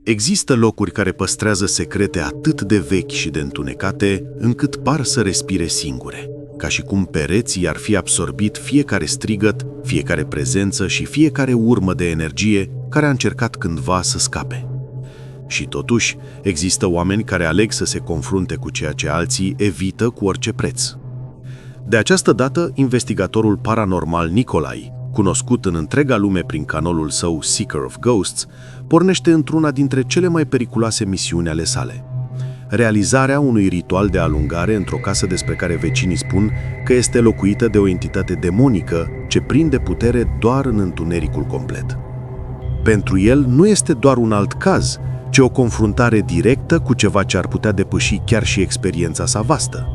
Există locuri care păstrează secrete atât de vechi și de întunecate, încât par să respire singure, ca și cum pereții ar fi absorbit fiecare strigăt, fiecare prezență și fiecare urmă de energie care a încercat cândva să scape. Și totuși, există oameni care aleg să se confrunte cu ceea ce alții evită cu orice preț. De această dată, investigatorul paranormal Nicolae, cunoscut în întreaga lume prin canonul său Seeker of Ghosts, pornește într-una dintre cele mai periculoase misiuni ale sale: realizarea unui ritual de alungare într-o casă despre care vecinii spun că este locuită de o entitate demonică ce prinde putere doar în întunericul complet. Pentru el nu este doar un alt caz, ci o confruntare directă cu ceva ce ar putea depăși chiar și experiența sa vastă.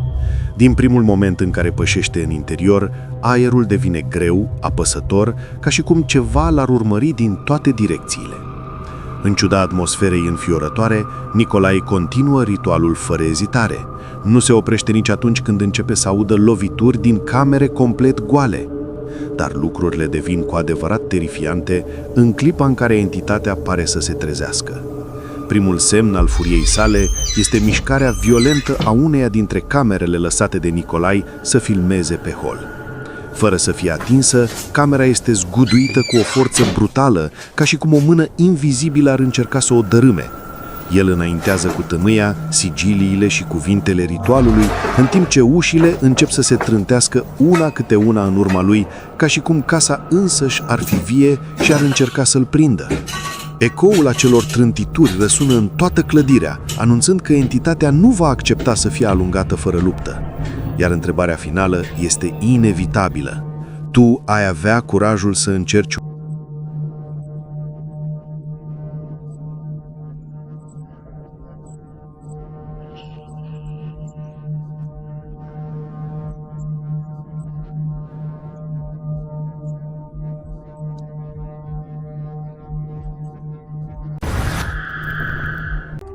Din primul moment în care pășește în interior, aerul devine greu, apăsător, ca și cum ceva l-ar urmări din toate direcțiile. În ciuda atmosferei înfiorătoare, Nicolae continuă ritualul fără ezitare. Nu se oprește nici atunci când începe să audă lovituri din camere complet goale. Dar lucrurile devin cu adevărat terifiante în clipa în care entitatea pare să se trezească. Primul semn al furiei sale este mișcarea violentă a uneia dintre camerele lăsate de Nicolae să filmeze pe hol. Fără să fie atinsă, camera este zguduită cu o forță brutală, ca și cum o mână invizibilă ar încerca să o dărâme. El înaintează cu tămâia sigiliile și cuvintele ritualului, în timp ce ușile încep să se trântească una câte una în urma lui, ca și cum casa însăși ar fi vie și ar încerca să-l prindă. Ecoul acelor trântituri răsună în toată clădirea, anunțând că entitatea nu va accepta să fie alungată fără luptă. Iar întrebarea finală este inevitabilă: tu ai avea curajul să încerci?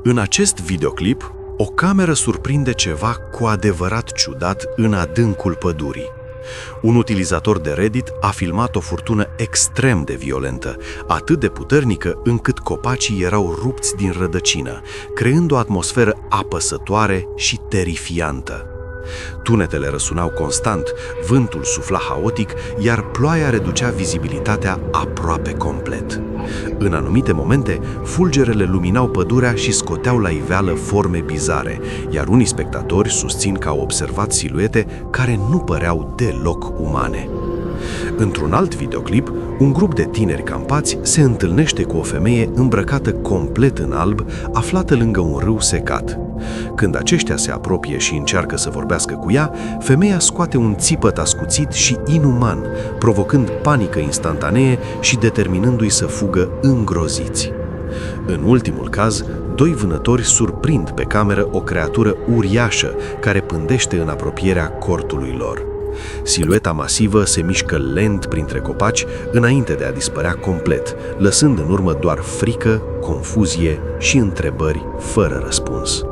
În acest videoclip, o cameră surprinde ceva cu adevărat ciudat în adâncul pădurii. Un utilizator de Reddit a filmat o furtună extrem de violentă, atât de puternică încât copacii erau rupți din rădăcină, creând o atmosferă apăsătoare și terifiantă. Tunetele răsunau constant, vântul sufla haotic, iar ploaia reducea vizibilitatea aproape complet. În anumite momente, fulgerele luminau pădurea și scoteau la iveală forme bizare, iar unii spectatori susțin că au observat siluete care nu păreau deloc umane. Într-un alt videoclip, un grup de tineri campați se întâlnește cu o femeie îmbrăcată complet în alb, aflată lângă un râu secat. Când aceștia se apropie și încearcă să vorbească cu ea, femeia scoate un țipăt ascuțit și inuman, provocând panică instantanee și determinându-i să fugă îngroziți. În ultimul caz, doi vânători surprind pe cameră o creatură uriașă care pândește în apropierea cortului lor. Silueta masivă se mișcă lent printre copaci înainte de a dispărea complet, lăsând în urmă doar frică, confuzie și întrebări fără răspuns.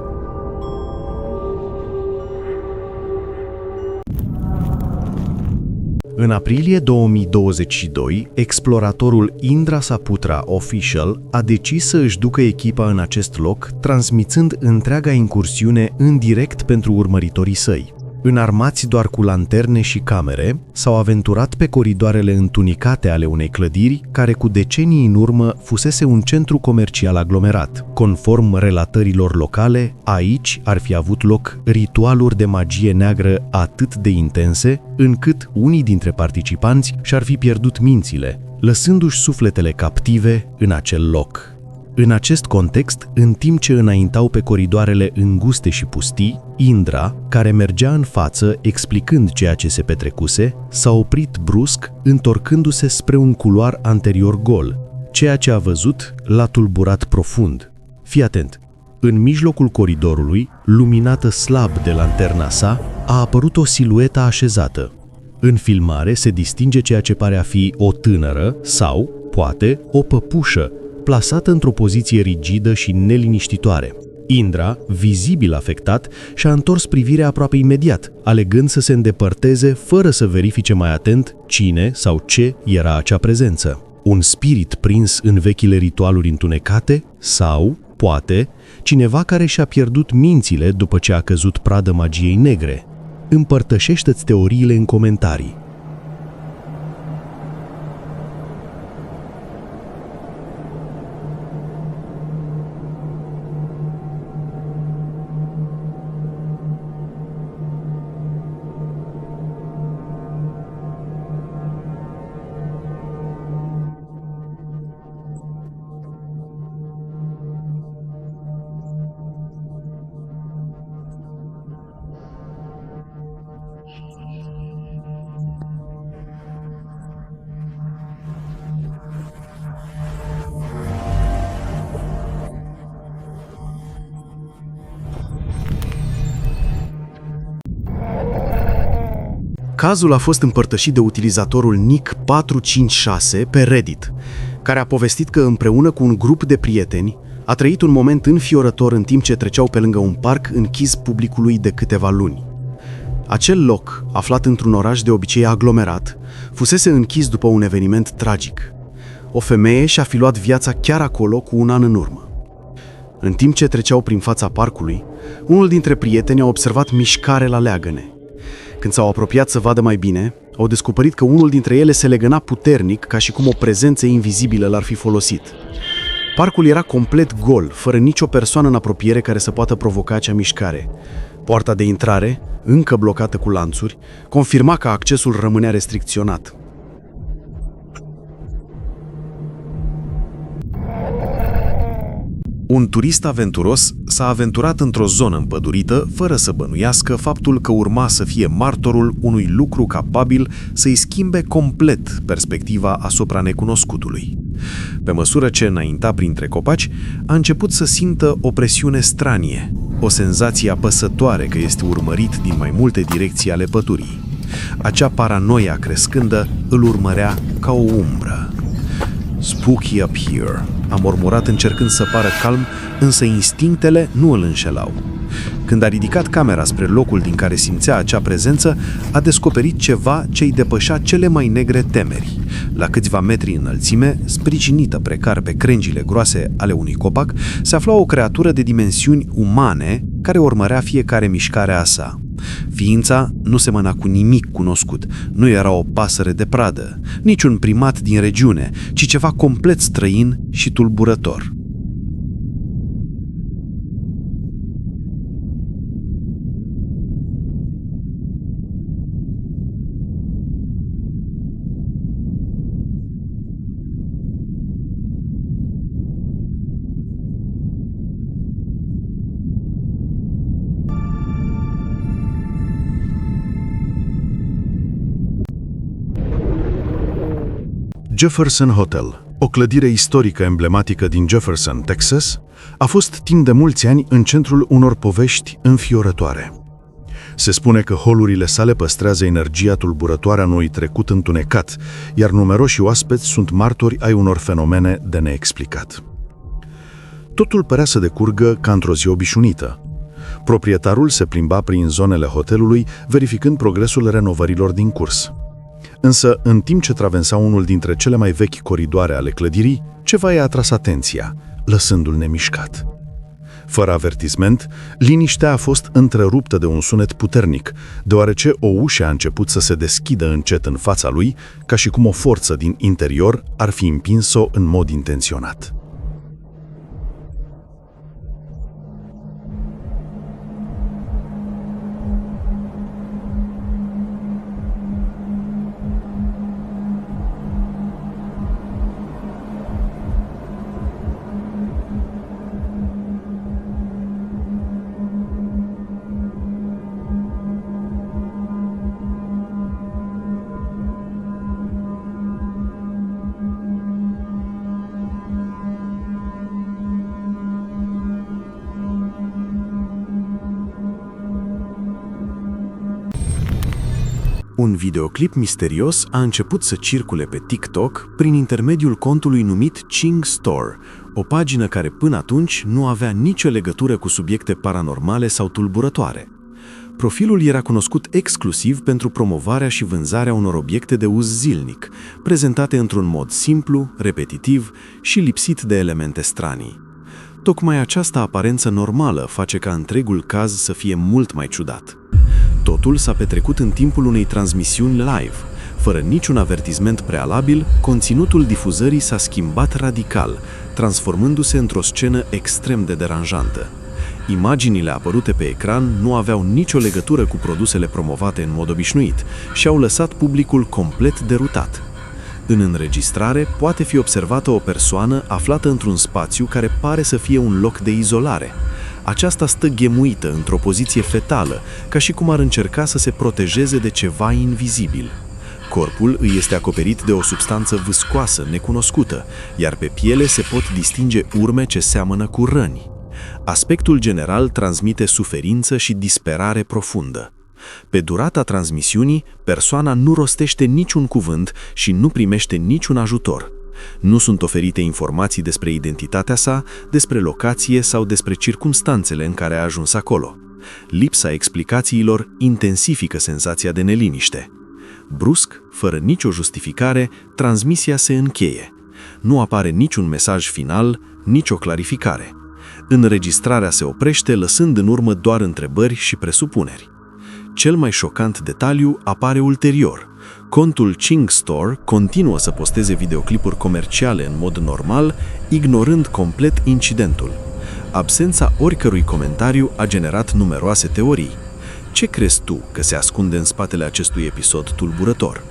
În aprilie 2022, exploratorul Indra Saputra Official a decis să își ducă echipa în acest loc, transmițând întreaga incursiune în direct pentru urmăritorii săi. Înarmați doar cu lanterne și camere, s-au aventurat pe coridoarele întunecate ale unei clădiri care cu decenii în urmă fusese un centru comercial aglomerat. Conform relatărilor locale, aici ar fi avut loc ritualuri de magie neagră atât de intense, încât unii dintre participanți și-ar fi pierdut mințile, lăsându-și sufletele captive în acel loc. În acest context, în timp ce înaintau pe coridoarele înguste și pustii, Indra, care mergea în față explicând ceea ce se petrecuse, s-a oprit brusc, întorcându-se spre un culoar anterior gol. Ceea ce a văzut l-a tulburat profund. Fii atent! În mijlocul coridorului, luminată slab de lanterna sa, a apărut o siluetă așezată. În filmare se distinge ceea ce pare a fi o tânără sau, poate, o păpușă, plasată într-o poziție rigidă și neliniștitoare. Indra, vizibil afectat, și-a întors privirea aproape imediat, alegând să se îndepărteze fără să verifice mai atent cine sau ce era acea prezență. Un spirit prins în vechile ritualuri întunecate sau, poate, cineva care și-a pierdut mințile după ce a căzut pradă magiei negre? Împărtășește-ți teoriile în comentarii. Cazul a fost împărtășit de utilizatorul Nick456 pe Reddit, care a povestit că împreună cu un grup de prieteni a trăit un moment înfiorător în timp ce treceau pe lângă un parc închis publicului de câteva luni. Acel loc, aflat într-un oraș de obicei aglomerat, fusese închis după un eveniment tragic. O femeie și-a fi luat viața chiar acolo cu un an în urmă. În timp ce treceau prin fața parcului, unul dintre prieteni a observat mișcare la leagăne. Când s-au apropiat să vadă mai bine, au descoperit că unul dintre ele se legăna puternic, ca și cum o prezență invizibilă l-ar fi folosit. Parcul era complet gol, fără nicio persoană în apropiere care să poată provoca acea mișcare. Poarta de intrare, încă blocată cu lanțuri, confirma că accesul rămânea restricționat. Un turist aventuros s-a aventurat într-o zonă împădurită fără să bănuiască faptul că urma să fie martorul unui lucru capabil să-i schimbe complet perspectiva asupra necunoscutului. Pe măsură ce înainta printre copaci, a început să simtă o presiune stranie, o senzație apăsătoare că este urmărit din mai multe direcții ale pădurii. Acea paranoia crescândă îl urmărea ca o umbră. "Spooky up here," a murmurat încercând să pară calm, însă instinctele nu îl înșelau. Când a ridicat camera spre locul din care simțea acea prezență, a descoperit ceva ce îi depășea cele mai negre temeri. La câțiva metri înălțime, sprijinită precar pe crengile groase ale unui copac, se afla o creatură de dimensiuni umane care urmărea fiecare mișcare a sa. Ființa nu semăna cu nimic cunoscut, nu era o pasăre de pradă, nici un primat din regiune, ci ceva complet străin și tulburător. Jefferson Hotel, o clădire istorică emblematică din Jefferson, Texas, a fost timp de mulți ani în centrul unor povești înfiorătoare. Se spune că holurile sale păstrează energia tulburătoare a unui trecut întunecat, iar numeroși oaspeți sunt martori ai unor fenomene de neexplicat. Totul părea să decurgă ca într-o zi obișnuită. Proprietarul se plimba prin zonele hotelului, verificând progresul renovărilor din curs. Însă, în timp ce traversa unul dintre cele mai vechi coridoare ale clădirii, ceva i-a atras atenția, lăsându-l nemișcat. Fără avertisment, liniștea a fost întreruptă de un sunet puternic, deoarece o ușă a început să se deschidă încet în fața lui, ca și cum o forță din interior ar fi împins-o în mod intenționat. Un videoclip misterios a început să circule pe TikTok prin intermediul contului numit Ching Store, o pagină care până atunci nu avea nicio legătură cu subiecte paranormale sau tulburătoare. Profilul era cunoscut exclusiv pentru promovarea și vânzarea unor obiecte de uz zilnic, prezentate într-un mod simplu, repetitiv și lipsit de elemente stranii. Tocmai această aparență normală face ca întregul caz să fie mult mai ciudat. Totul s-a petrecut în timpul unei transmisiuni live. Fără niciun avertisment prealabil, conținutul difuzării s-a schimbat radical, transformându-se într-o scenă extrem de deranjantă. Imaginile apărute pe ecran nu aveau nicio legătură cu produsele promovate în mod obișnuit și au lăsat publicul complet derutat. În înregistrare poate fi observată o persoană aflată într-un spațiu care pare să fie un loc de izolare. Aceasta stă ghemuită într-o poziție fetală, ca și cum ar încerca să se protejeze de ceva invizibil. Corpul îi este acoperit de o substanță viscoasă, necunoscută, iar pe piele se pot distinge urme ce seamănă cu răni. Aspectul general transmite suferință și disperare profundă. Pe durata transmisiunii, persoana nu rostește niciun cuvânt și nu primește niciun ajutor. Nu sunt oferite informații despre identitatea sa, despre locație sau despre circumstanțele în care a ajuns acolo. Lipsa explicațiilor intensifică senzația de neliniște. Brusc, fără nicio justificare, transmisia se încheie. Nu apare niciun mesaj final, nicio clarificare. Înregistrarea se oprește, lăsând în urmă doar întrebări și presupuneri. Cel mai șocant detaliu apare ulterior. Contul Ching Store continuă să posteze videoclipuri comerciale în mod normal, ignorând complet incidentul. Absența oricărui comentariu a generat numeroase teorii. Ce crezi tu că se ascunde în spatele acestui episod tulburător?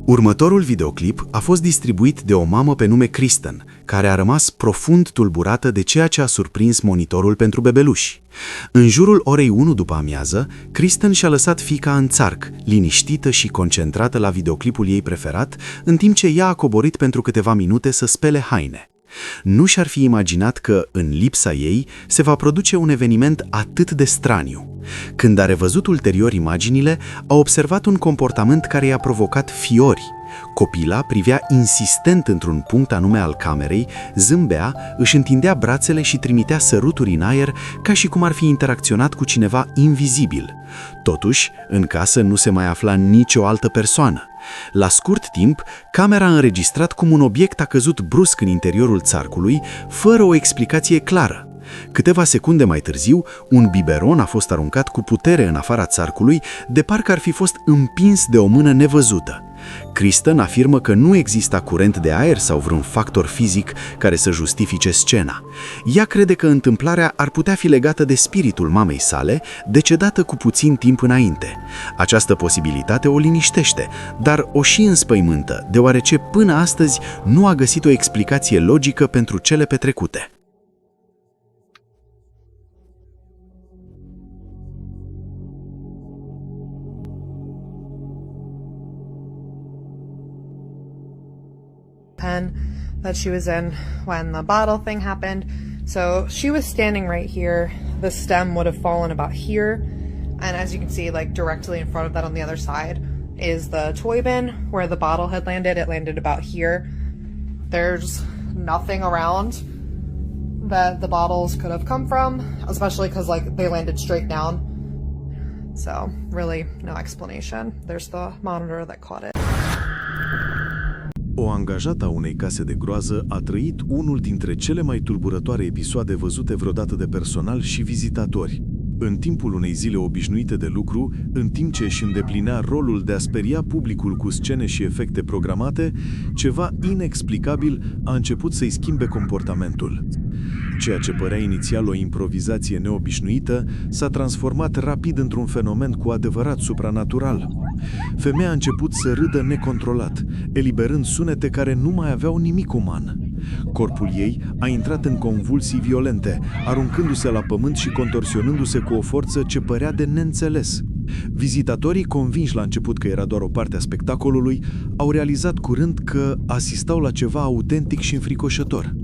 Următorul videoclip a fost distribuit de o mamă pe nume Kristen, care a rămas profund tulburată de ceea ce a surprins monitorul pentru bebeluși. În jurul orei 1 după amiază, Kristen și-a lăsat fiica în țarc, liniștită și concentrată la videoclipul ei preferat, în timp ce ea a coborât pentru câteva minute să spele haine. Nu și-ar fi imaginat că, în lipsa ei, se va produce un eveniment atât de straniu. Când a revăzut ulterior imaginile, a observat un comportament care i-a provocat fiori. Copila privea insistent într-un punct anume al camerei, zâmbea, își întindea brațele și trimitea săruturi în aer, ca și cum ar fi interacționat cu cineva invizibil. Totuși, în casă nu se mai afla nicio altă persoană. La scurt timp, camera a înregistrat cum un obiect a căzut brusc în interiorul țarcului, fără o explicație clară. Câteva secunde mai târziu, un biberon a fost aruncat cu putere în afara țarcului, de parcă ar fi fost împins de o mână nevăzută. Kristen afirmă că nu exista curent de aer sau vreun factor fizic care să justifice scena. Ea crede că întâmplarea ar putea fi legată de spiritul mamei sale, decedată cu puțin timp înainte. Această posibilitate o liniștește, dar o și înspăimântă, deoarece până astăzi nu a găsit o explicație logică pentru cele petrecute. Pen that she was in when the bottle thing happened. So she was standing right here. The stem would have fallen about here. And as you can see, like directly in front of that on the other side is the toy bin where the bottle had landed. It landed about here. There's nothing around that the bottles could have come from, especially because like they landed straight down. So really no explanation. There's the monitor that caught it. O angajată a unei case de groază a trăit unul dintre cele mai tulburătoare episoade văzute vreodată de personal și vizitatori. În timpul unei zile obișnuite de lucru, în timp ce își îndeplinea rolul de a speria publicul cu scene și efecte programate, ceva inexplicabil a început să-i schimbe comportamentul. Ceea ce părea inițial o improvizație neobișnuită s-a transformat rapid într-un fenomen cu adevărat supranatural. Femeia a început să râdă necontrolat, eliberând sunete care nu mai aveau nimic uman. Corpul ei a intrat în convulsii violente, aruncându-se la pământ și contorsionându-se cu o forță ce părea de neînțeles. Vizitatorii, convinși la început că era doar o parte a spectacolului, au realizat curând că asistau la ceva autentic și înfricoșător.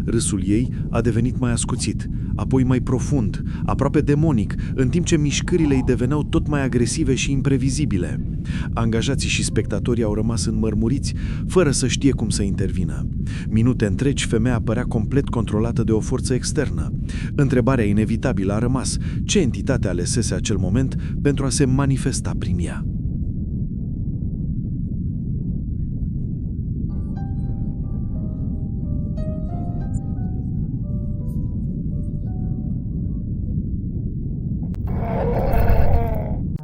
Râsul ei a devenit mai ascuțit, apoi mai profund, aproape demonic, în timp ce mișcările ei deveneau tot mai agresive și imprevizibile. Angajații și spectatorii au rămas înmărmuriți, fără să știe cum să intervină. Minute întregi, femeia părea complet controlată de o forță externă. Întrebarea inevitabilă a rămas: ce entitate alesese acel moment pentru a se manifesta prin ea?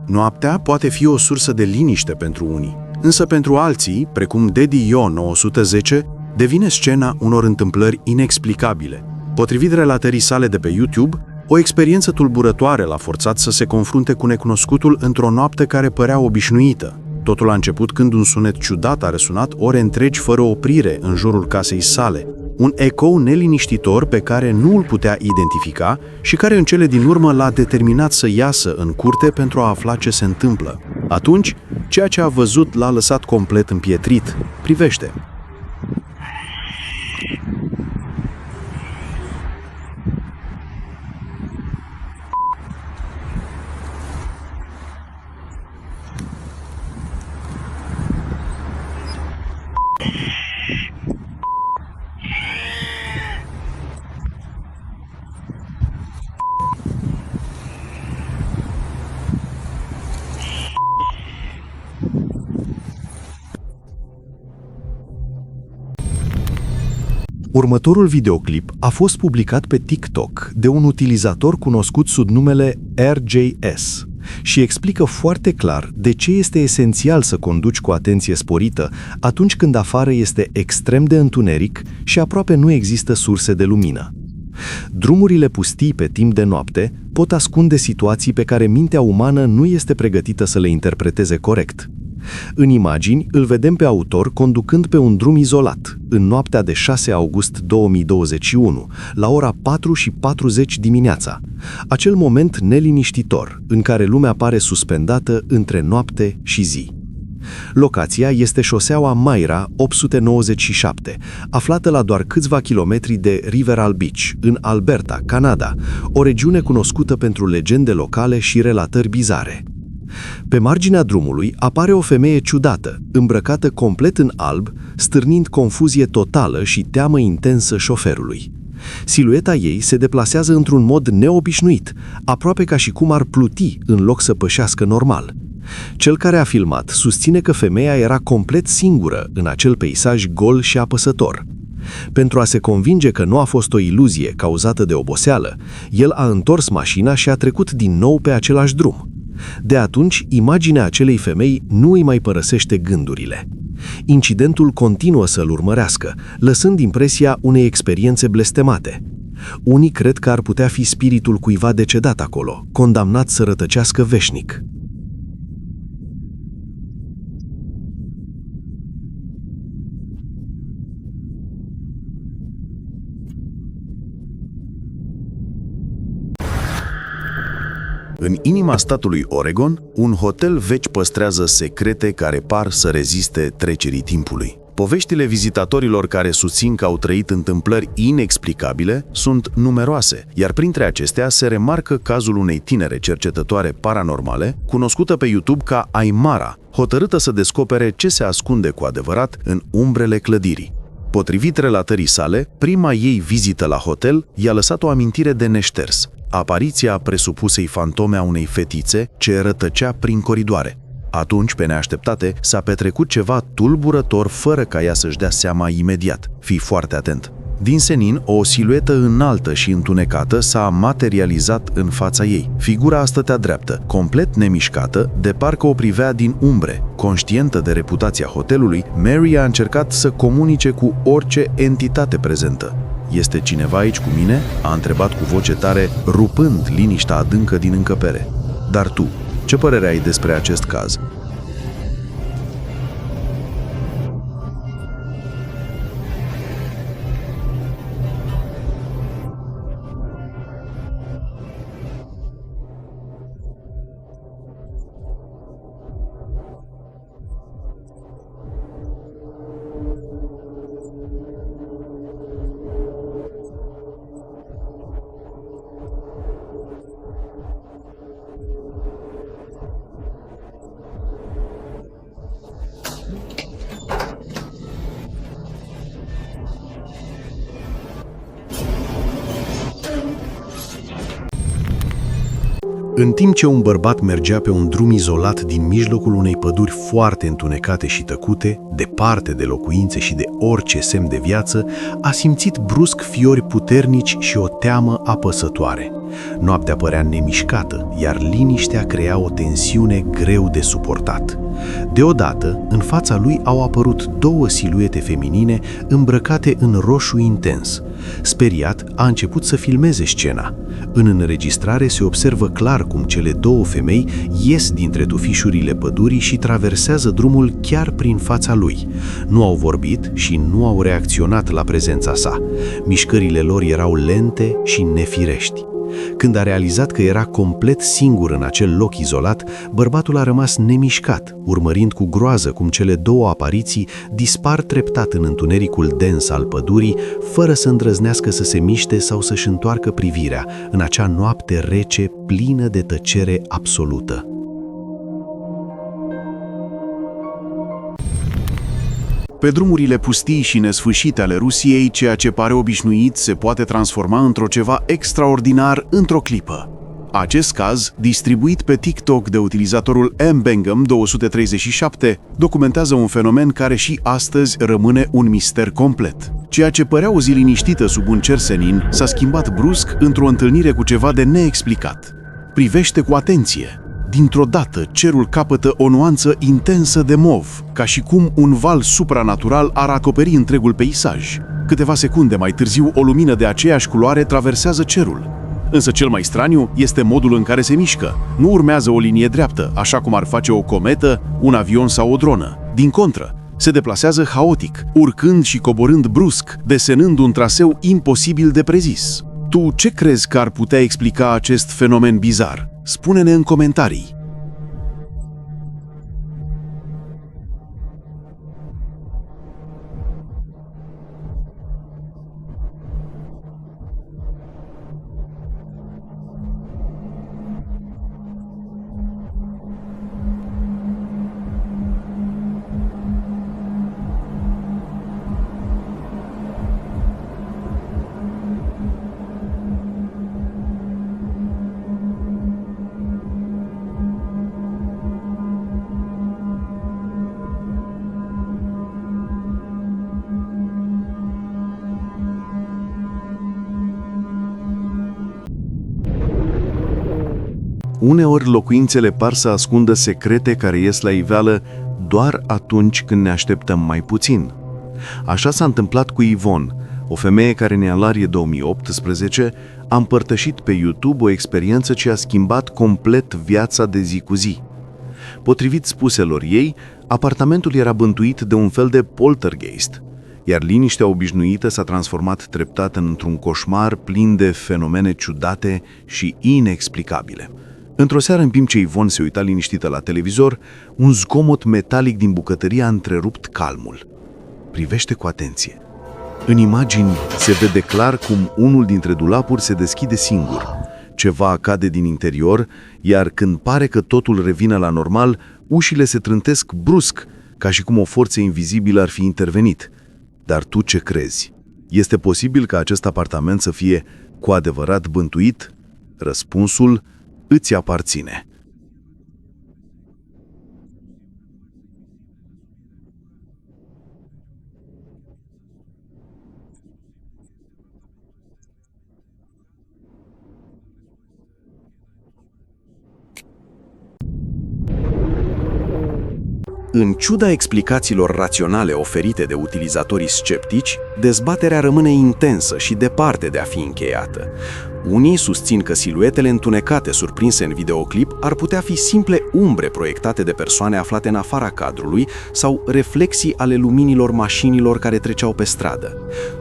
Noaptea poate fi o sursă de liniște pentru unii, însă pentru alții, precum Daddy Yo 910, devine scena unor întâmplări inexplicabile. Potrivit relatării sale de pe YouTube, o experiență tulburătoare l-a forțat să se confrunte cu necunoscutul într-o noapte care părea obișnuită. Totul a început când un sunet ciudat a răsunat ore întregi fără oprire în jurul casei sale. Un ecou neliniștitor pe care nu îl putea identifica și care în cele din urmă l-a determinat să iasă în curte pentru a afla ce se întâmplă. Atunci, ceea ce a văzut l-a lăsat complet împietrit. Privește! Următorul videoclip a fost publicat pe TikTok de un utilizator cunoscut sub numele RJS și explică foarte clar de ce este esențial să conduci cu atenție sporită atunci când afară este extrem de întuneric și aproape nu există surse de lumină. Drumurile pustii pe timp de noapte pot ascunde situații pe care mintea umană nu este pregătită să le interpreteze corect. În imagini, îl vedem pe autor conducând pe un drum izolat, în noaptea de 6 august 2021, la ora 4:40 dimineața. Acel moment neliniștitor, în care lumea pare suspendată între noapte și zi. Locația este șoseaua Mayra 897, aflată la doar câțiva kilometri de Riverall Beach, în Alberta, Canada, o regiune cunoscută pentru legende locale și relatări bizare. Pe marginea drumului apare o femeie ciudată, îmbrăcată complet în alb, stârnind confuzie totală și teamă intensă șoferului. Silueta ei se deplasează într-un mod neobișnuit, aproape ca și cum ar pluti în loc să pășească normal. Cel care a filmat susține că femeia era complet singură în acel peisaj gol și apăsător. Pentru a se convinge că nu a fost o iluzie cauzată de oboseală, el a întors mașina și a trecut din nou pe același drum. De atunci, imaginea acelei femei nu îi mai părăsește gândurile. Incidentul continuă să-l urmărească, lăsând impresia unei experiențe blestemate. Unii cred că ar putea fi spiritul cuiva decedat acolo, condamnat să rătăcească veșnic. În inima statului Oregon, un hotel vechi păstrează secrete care par să reziste trecerii timpului. Poveștile vizitatorilor care susțin că au trăit întâmplări inexplicabile sunt numeroase, iar printre acestea se remarcă cazul unei tinere cercetătoare paranormale, cunoscută pe YouTube ca Aymara, hotărâtă să descopere ce se ascunde cu adevărat în umbrele clădirii. Potrivit relatării sale, prima ei vizită la hotel i-a lăsat o amintire de neșters: apariția presupusei fantome a unei fetițe ce rătăcea prin coridoare. Atunci, pe neașteptate, s-a petrecut ceva tulburător fără ca ea să-și dea seama imediat. Fii foarte atent. Din senin, o siluetă înaltă și întunecată s-a materializat în fața ei. Figura stătea dreaptă, complet nemișcată, de parcă o privea din umbre. Conștientă de reputația hotelului, Mary a încercat să comunice cu orice entitate prezentă. "Este cineva aici cu mine?" a întrebat cu voce tare, rupând liniștea adâncă din încăpere. "Dar tu, ce părere ai despre acest caz?" În timp ce un bărbat mergea pe un drum izolat din mijlocul unei păduri foarte întunecate și tăcute, departe de locuințe și de orice semn de viață, a simțit brusc fiori puternici și o teamă apăsătoare. Noaptea părea nemișcată, iar liniștea crea o tensiune greu de suportat. Deodată, în fața lui au apărut două siluete feminine îmbrăcate în roșu intens. Speriat, a început să filmeze scena. În înregistrare se observă clar cum cele două femei ies dintre tufișurile pădurii și traversează drumul chiar prin fața lui. Nu au vorbit și nu au reacționat la prezența sa. Mișcările lor erau lente și nefirești. Când a realizat că era complet singur în acel loc izolat, bărbatul a rămas nemișcat, urmărind cu groază cum cele două apariții dispar treptat în întunericul dens al pădurii, fără să îndrăznească să se miște sau să-și întoarcă privirea în acea noapte rece, plină de tăcere absolută. Pe drumurile pustii și nesfârșite ale Rusiei, ceea ce pare obișnuit se poate transforma într-o ceva extraordinar într-o clipă. Acest caz, distribuit pe TikTok de utilizatorul mbengam237, documentează un fenomen care și astăzi rămâne un mister complet. Ceea ce părea o zi liniștită sub un cer senin s-a schimbat brusc într-o întâlnire cu ceva de neexplicat. Privește cu atenție. Dintr-o dată, cerul capătă o nuanță intensă de mov, ca și cum un val supranatural ar acoperi întregul peisaj. Câteva secunde mai târziu, o lumină de aceeași culoare traversează cerul. Însă cel mai straniu este modul în care se mișcă. Nu urmează o linie dreaptă, așa cum ar face o cometă, un avion sau o dronă. Din contră, se deplasează haotic, urcând și coborând brusc, desenând un traseu imposibil de prezis. Tu ce crezi că ar putea explica acest fenomen bizar? Spune-ne în comentarii. Uneori locuințele par să ascundă secrete care ies la iveală doar atunci când ne așteptăm mai puțin. Așa s-a întâmplat cu Ivon, o femeie care în ianuarie 2018 a împărtășit pe YouTube o experiență ce a schimbat complet viața de zi cu zi. Potrivit spuselor ei, apartamentul era bântuit de un fel de poltergeist, iar liniștea obișnuită s-a transformat treptat într-un coșmar plin de fenomene ciudate și inexplicabile. Într-o seară, în timp ce Ivon se uita liniștită la televizor, un zgomot metalic din bucătărie a întrerupt calmul. Privește cu atenție. În imagini se vede clar cum unul dintre dulapuri se deschide singur. Ceva cade din interior, iar când pare că totul revine la normal, ușile se trântesc brusc, ca și cum o forță invizibilă ar fi intervenit. Dar tu ce crezi? Este posibil ca acest apartament să fie cu adevărat bântuit? Răspunsul îți aparține. În ciuda explicațiilor raționale oferite de utilizatorii sceptici, dezbaterea rămâne intensă și departe de a fi încheiată. Unii susțin că siluetele întunecate surprinse în videoclip ar putea fi simple umbre proiectate de persoane aflate în afara cadrului sau reflexii ale luminilor mașinilor care treceau pe stradă.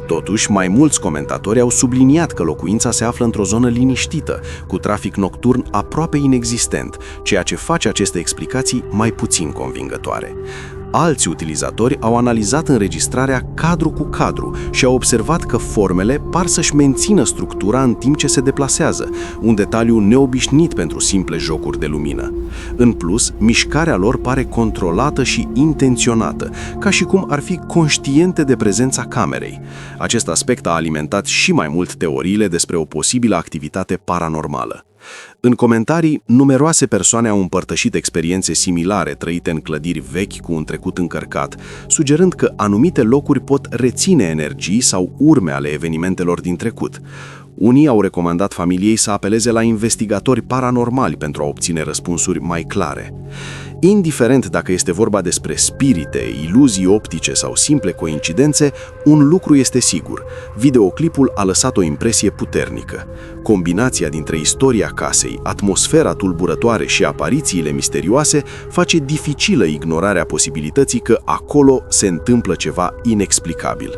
Totuși, mai mulți comentatori au subliniat că locuința se află într-o zonă liniștită, cu trafic nocturn aproape inexistent, ceea ce face aceste explicații mai puțin convingătoare. Alți utilizatori au analizat înregistrarea cadru cu cadru și au observat că formele par să-și mențină structura în timp ce se deplasează, un detaliu neobișnuit pentru simple jocuri de lumină. În plus, mișcarea lor pare controlată și intenționată, ca și cum ar fi conștiente de prezența camerei. Acest aspect a alimentat și mai mult teoriile despre o posibilă activitate paranormală. În comentarii, numeroase persoane au împărtășit experiențe similare trăite în clădiri vechi cu un trecut încărcat, sugerând că anumite locuri pot reține energii sau urme ale evenimentelor din trecut. Unii au recomandat familiei să apeleze la investigatori paranormali pentru a obține răspunsuri mai clare. Indiferent dacă este vorba despre spirite, iluzii optice sau simple coincidențe, un lucru este sigur: videoclipul a lăsat o impresie puternică. Combinația dintre istoria casei, atmosfera tulburătoare și aparițiile misterioase face dificilă ignorarea posibilității că acolo se întâmplă ceva inexplicabil.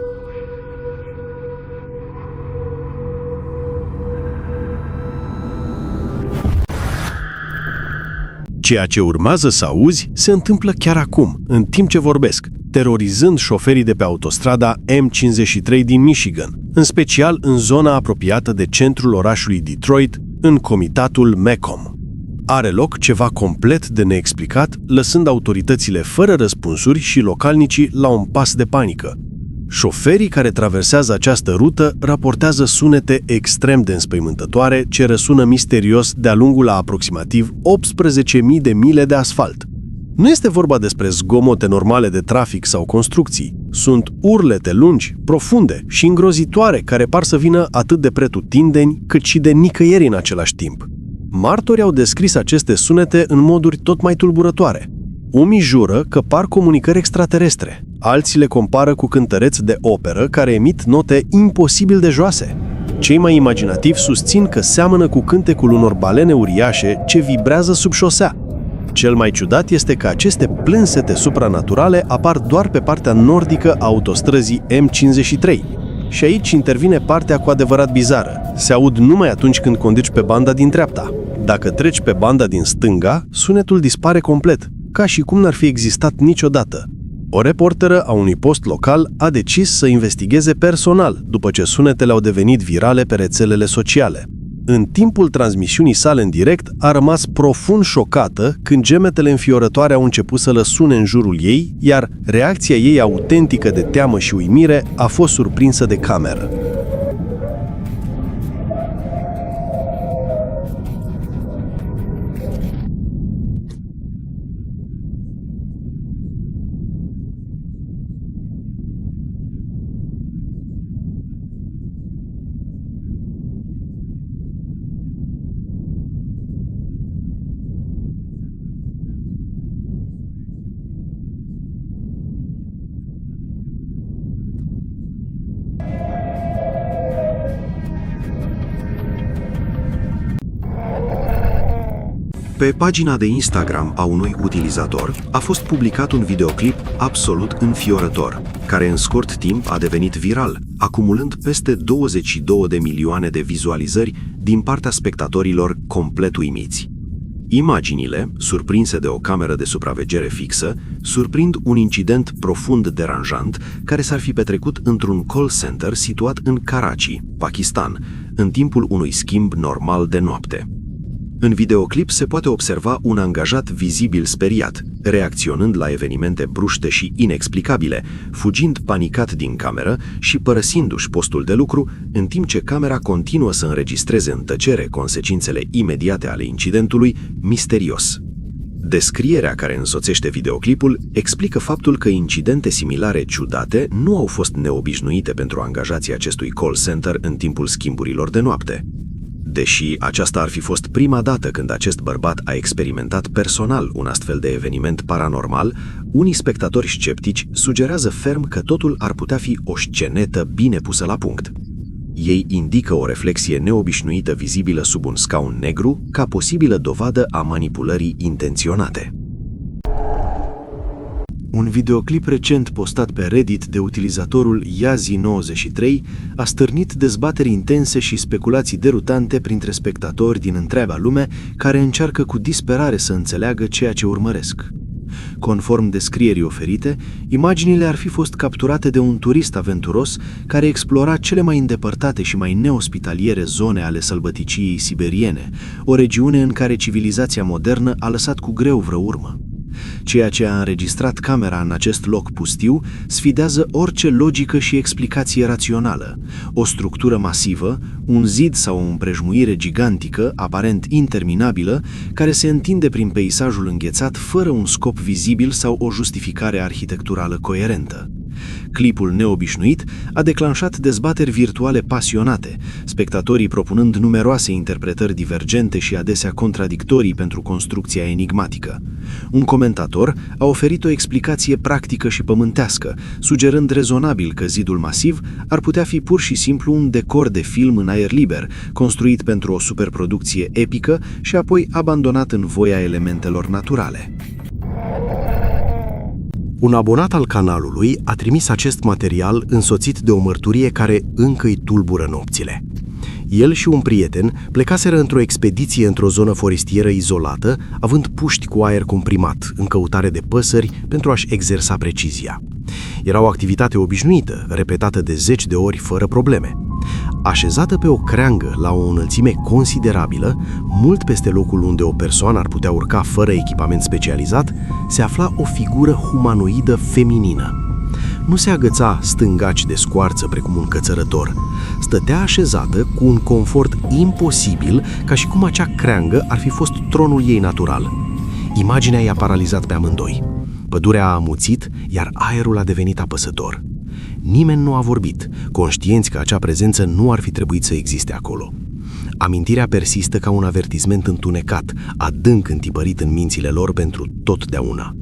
Ceea ce urmează să auzi se întâmplă chiar acum, în timp ce vorbesc, terorizând șoferii de pe autostrada M53 din Michigan, în special în zona apropiată de centrul orașului Detroit, în comitatul Macomb. Are loc ceva complet de neexplicat, lăsând autoritățile fără răspunsuri și localnicii la un pas de panică. Șoferii care traversează această rută raportează sunete extrem de înspăimântătoare ce răsună misterios de-a lungul a aproximativ 18.000 de mile de asfalt. Nu este vorba despre zgomote normale de trafic sau construcții. Sunt urlete lungi, profunde și îngrozitoare care par să vină atât de pretutindeni cât și de nicăieri în același timp. Martori au descris aceste sunete în moduri tot mai tulburătoare. Unii jură că par comunicări extraterestre, alții le compară cu cântăreți de operă care emit note imposibil de joase. Cei mai imaginativi susțin că seamănă cu cântecul unor balene uriașe ce vibrează sub șosea. Cel mai ciudat este că aceste plânsete supranaturale apar doar pe partea nordică a autostrăzii M53. Și aici intervine partea cu adevărat bizară. Se aud numai atunci când conduci pe banda din dreapta. Dacă treci pe banda din stânga, sunetul dispare complet, ca și cum n-ar fi existat niciodată. O reporteră a unui post local a decis să investigheze personal după ce sunetele au devenit virale pe rețelele sociale. În timpul transmisiunii sale în direct, a rămas profund șocată când gemetele înfiorătoare au început să lăsune în jurul ei, iar reacția ei autentică de teamă și uimire a fost surprinsă de cameră. Pe pagina de Instagram a unui utilizator a fost publicat un videoclip absolut înfiorător, care în scurt timp a devenit viral, acumulând peste 22 de milioane de vizualizări din partea spectatorilor complet uimiți. Imaginile, surprinse de o cameră de supraveghere fixă, surprind un incident profund deranjant care s-ar fi petrecut într-un call center situat în Karachi, Pakistan, în timpul unui schimb normal de noapte. În videoclip se poate observa un angajat vizibil speriat, reacționând la evenimente bruște și inexplicabile, fugind panicat din cameră și părăsindu-și postul de lucru, în timp ce camera continuă să înregistreze în tăcere consecințele imediate ale incidentului misterios. Descrierea care însoțește videoclipul explică faptul că incidente similare ciudate nu au fost neobișnuite pentru angajații acestui call center în timpul schimburilor de noapte. Deși aceasta ar fi fost prima dată când acest bărbat a experimentat personal un astfel de eveniment paranormal, unii spectatori sceptici sugerează ferm că totul ar putea fi o scenetă bine pusă la punct. Ei indică o reflexie neobișnuită vizibilă sub un scaun negru ca posibilă dovadă a manipulării intenționate. Un videoclip recent postat pe Reddit de utilizatorul Yazi93 a stârnit dezbateri intense și speculații derutante printre spectatori din întreaga lume care încearcă cu disperare să înțeleagă ceea ce urmăresc. Conform descrierii oferite, imaginile ar fi fost capturate de un turist aventuros care explora cele mai îndepărtate și mai neospitaliere zone ale sălbăticiei siberiene, o regiune în care civilizația modernă a lăsat cu greu vreo urmă. Ceea ce a înregistrat camera în acest loc pustiu sfidează orice logică și explicație rațională. O structură masivă, un zid sau o împrejmuire gigantică, aparent interminabilă, care se întinde prin peisajul înghețat fără un scop vizibil sau o justificare arhitecturală coerentă. Clipul neobișnuit a declanșat dezbateri virtuale pasionate, spectatorii propunând numeroase interpretări divergente și adesea contradictorii pentru construcția enigmatică. Un comentator a oferit o explicație practică și pământească, sugerând rezonabil că zidul masiv ar putea fi pur și simplu un decor de film în aer liber, construit pentru o superproducție epică și apoi abandonat în voia elementelor naturale. Un abonat al canalului a trimis acest material însoțit de o mărturie care încă îi tulbură nopțile. El și un prieten plecaseră într-o expediție într-o zonă forestieră izolată, având puști cu aer comprimat, în căutare de păsări pentru a-și exersa precizia. Era o activitate obișnuită, repetată de 10 de ori fără probleme. Așezată pe o creangă la o înălțime considerabilă, mult peste locul unde o persoană ar putea urca fără echipament specializat, se afla o figură humanoidă feminină. Nu se agăța stângaci de scoarță precum un cățărător. Stătea așezată cu un confort imposibil, ca și cum acea creangă ar fi fost tronul ei natural. Imaginea i-a paralizat pe amândoi. Pădurea a amuțit, iar aerul a devenit apăsător. Nimeni nu a vorbit, conștienți că acea prezență nu ar fi trebuit să existe acolo. Amintirea persistă ca un avertisment întunecat, adânc întipărit în mințile lor pentru totdeauna.